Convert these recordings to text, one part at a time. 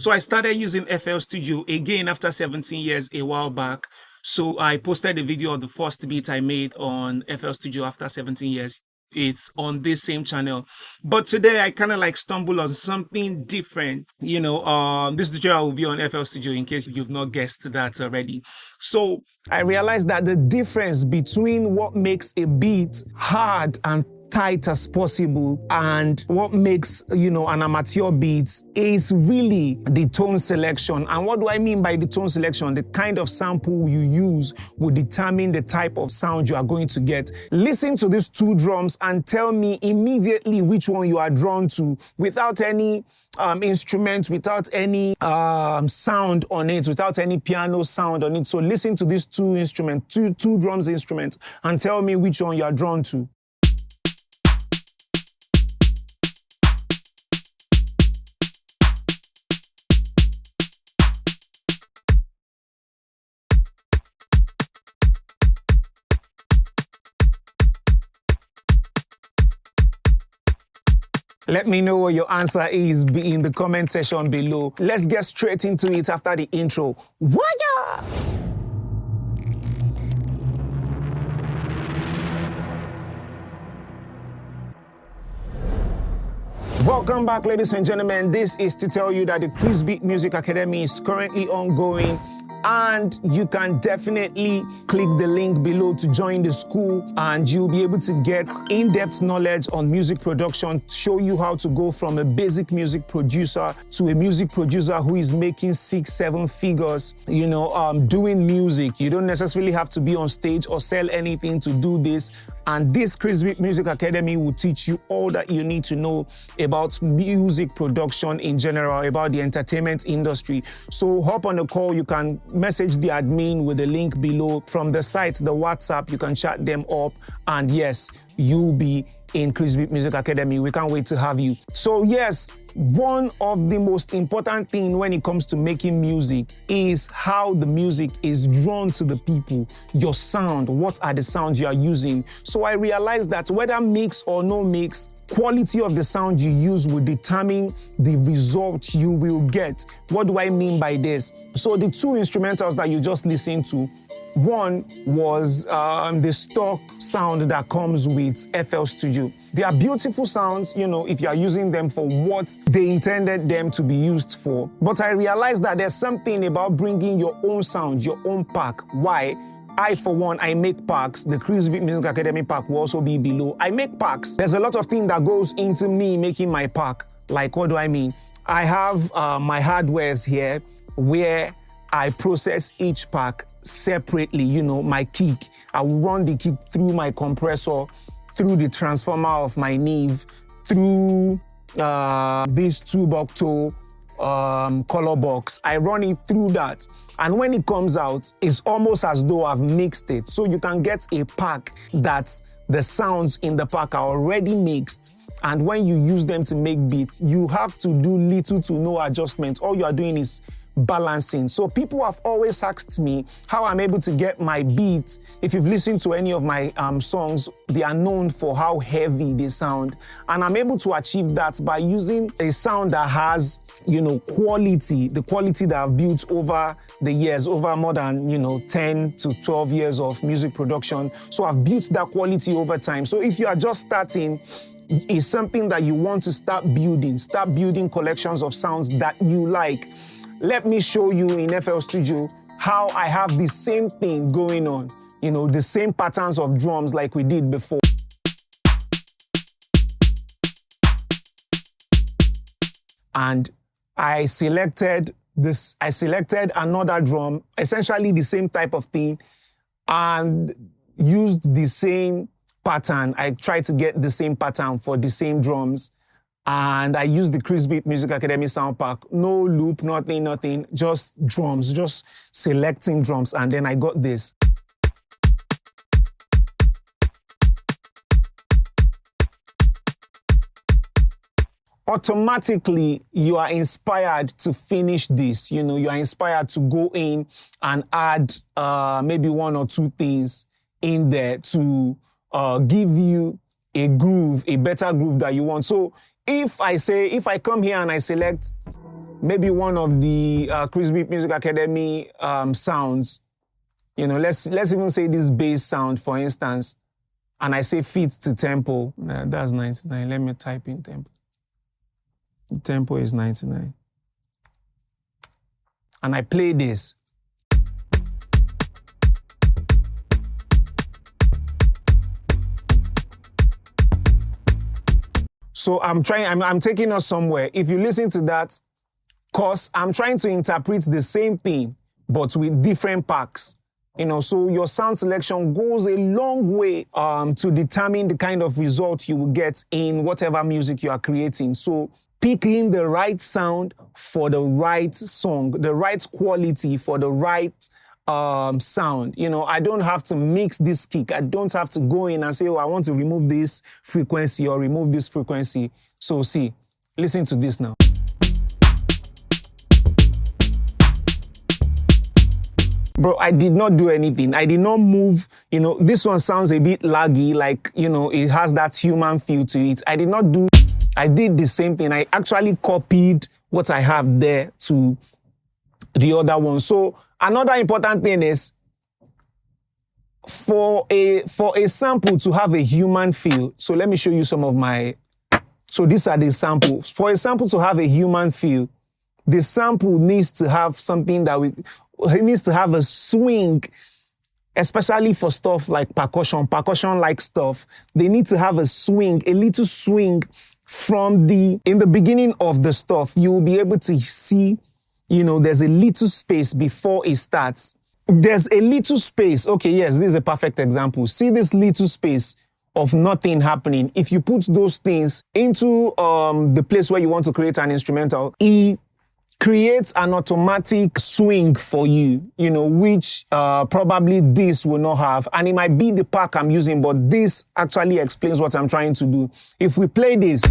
So I started using FL Studio again after 17 years a while back. So I posted a video of the first beat I made on FL Studio after 17 years. It's on this same channel. But today I kind of like stumbled on something different. This tutorial will be on FL Studio in case you've not guessed that already. So I realized that the difference between what makes a beat hard and tight as possible and what makes, an amateur beat is really the tone selection. And what do I mean by the tone selection? The kind of sample you use will determine the type of sound you are going to get. Listen to these two drums and tell me immediately which one you are drawn to without any instrument, without any sound on it, without any piano sound on it. So listen to these two instruments, two drums instruments, and tell me which one you are drawn to. Let me know what your answer is in the comment section below. Let's get straight into it after the intro. Waya! Welcome back, ladies and gentlemen. This is to tell you that the Krizbeatz Music Academy is currently ongoing, and you can definitely click the link below to join the school, and you'll be able to get in-depth knowledge on music production, show you how to go from a basic music producer to a music producer who is making 6-7 figures, doing music. You don't necessarily have to be on stage or sell anything to do this. And this Krizbeatz Music Academy will teach you all that you need to know about music production in general, about the entertainment industry. So hop on a call. You can message the admin with the link below. From the site, the WhatsApp, you can chat them up. And yes, you'll be in Krizbeatz Music Academy. We can't wait to have you. So yes, one of the most important things when it comes to making music is how the music is drawn to the people, your sound, what are the sounds you are using. So I realized that whether mix or no mix, quality of the sound you use will determine the result you will get. What do I mean by this? So the two instrumentals that you just listened to, one was the stock sound that comes with FL Studio. They are beautiful sounds, if you are using them for what they intended them to be used for. But I realized that there's something about bringing your own sound, your own pack. Why? I, for one, I make packs. The Krizbeatz Music Academy pack will also be below. I make packs. There's a lot of things that goes into me making my pack. Like, what do I mean? I have my hardwares here where I process each pack separately, my kick. I will run the kick through my compressor, through the transformer of my Neve, through this 2-octo color box. I run it through that. And when it comes out, it's almost as though I've mixed it. So you can get a pack that the sounds in the pack are already mixed. And when you use them to make beats, you have to do little to no adjustment. All you are doing is balancing. So people have always asked me how I'm able to get my beats. If you've listened to any of my songs, they are known for how heavy they sound. And I'm able to achieve that by using a sound that has, quality, the quality that I've built over the years, over more than, 10 to 12 years of music production. So I've built that quality over time. So if you are just starting, it's something that you want to start building collections of sounds that you like. Let me show you in FL Studio how I have the same thing going on, the same patterns of drums like we did before. And I selected another drum, essentially the same type of thing, and used the same pattern. I tried to get the same pattern for the same drums. And I used the Krizbeatz Music Academy sound pack. No loop, nothing, just drums, just selecting drums. And then I got this. Automatically, you are inspired to finish this. You are inspired to go in and add maybe one or two things in there to give you a groove, a better groove that you want. So if I come here and I select maybe one of the Krizbeatz Music Academy sounds. You know, let's even say this bass sound, for instance, and I say fit to tempo. Nah, that's 99. Let me type in tempo. The tempo is 99. And I play this. So I'm taking us somewhere. If you listen to that, cause I'm trying to interpret the same thing, but with different packs. You know, so your sound selection goes a long way to determine the kind of result you will get in whatever music you are creating. So picking the right sound for the right song, the right quality for the right sound. You know, I don't have to mix this kick. I don't have to go in and say, oh, I want to remove this frequency or remove this frequency. So see, listen to this now. Bro, I did not do anything. I did not move. You know, this one sounds a bit laggy, like, you know, it has that human feel to it. I did the same thing. I actually copied what I have there to the other one. So another important thing is for a sample to have a human feel. So let me show you some of my, so these are the samples. For a sample to have a human feel, the sample needs to have something it needs to have a swing, especially for stuff like percussion-like stuff. They need to have a swing, a little swing in the beginning of the stuff. You will be able to see, you know, there's a little space before it starts. There's a little space. Okay, yes, this is a perfect example. See this little space of nothing happening. If you put those things into the place where you want to create an instrumental, it creates an automatic swing for you, you know, which probably this will not have. And it might be the pack I'm using, but this actually explains what I'm trying to do. If we play this,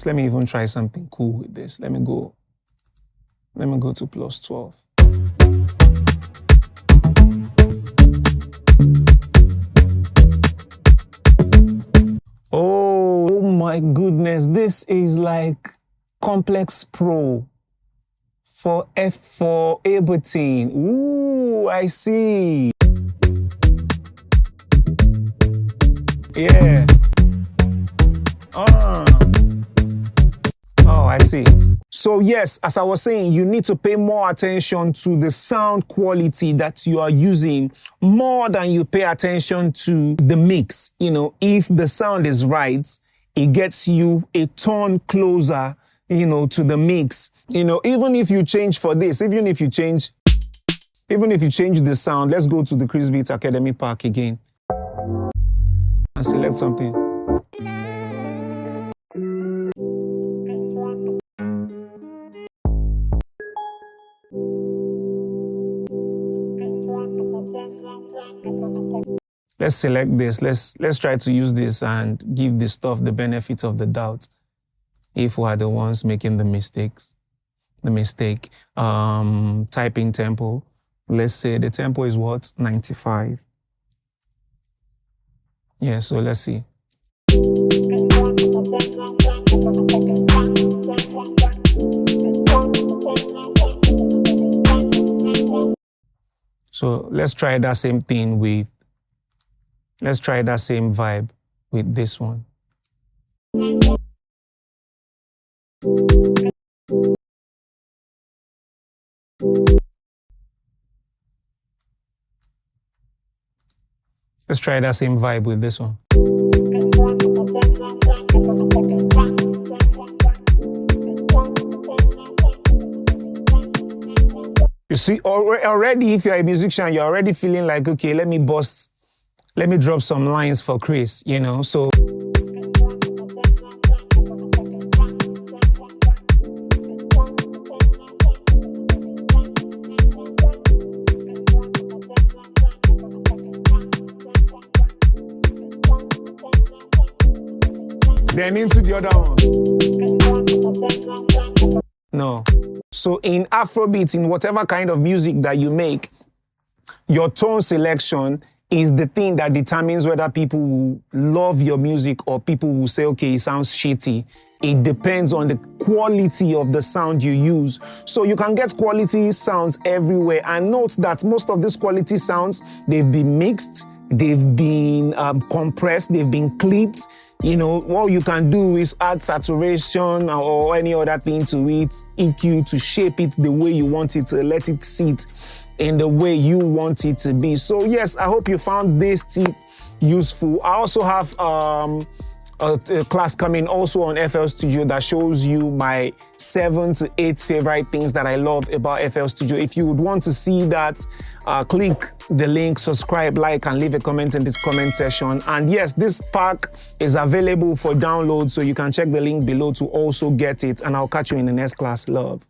let me even try something cool with this. Let me go to +12. Oh my goodness, this is like Complex Pro for Ableton. Ooh, I see. Yeah. Oh, I see. So yes, as I was saying, you need to pay more attention to the sound quality that you are using more than you pay attention to the mix. You know, if the sound is right, it gets you a ton closer, you know, to the mix. You know, even if you change for this, even if you change the sound, let's go to the Krizbeatz Academy pack again and select something. Let's select this. Let's try to use this and give this stuff the benefit of the doubt. If we are the ones making the mistake, typing tempo. Let's say the tempo is what? 95. Yeah, so let's see. So let's try that same thing with, let's try that same vibe with this one. Let's try that same vibe with this one. You see, already if you're a musician, you're already feeling like, okay, let me drop some lines for Chris, you know, so. Then into the other one. No. So in Afrobeat, in whatever kind of music that you make, your tone selection is the thing that determines whether people will love your music or people will say, okay, it sounds shitty. It depends on the quality of the sound you use. So you can get quality sounds everywhere. And note that most of these quality sounds, they've been mixed, they've been compressed, they've been clipped. You know, what you can do is add saturation or any other thing to it, EQ, to shape it the way you want it, to let it sit in the way you want it to be. So yes, I hope you found this tip useful. I also have a class coming also on FL Studio that shows you my 7 to 8 favorite things that I love about FL Studio. If you would want to see that, click the link, subscribe, like, and leave a comment in this comment section. And yes, this pack is available for download, so you can check the link below to also get it. And I'll catch you in the next class. Love.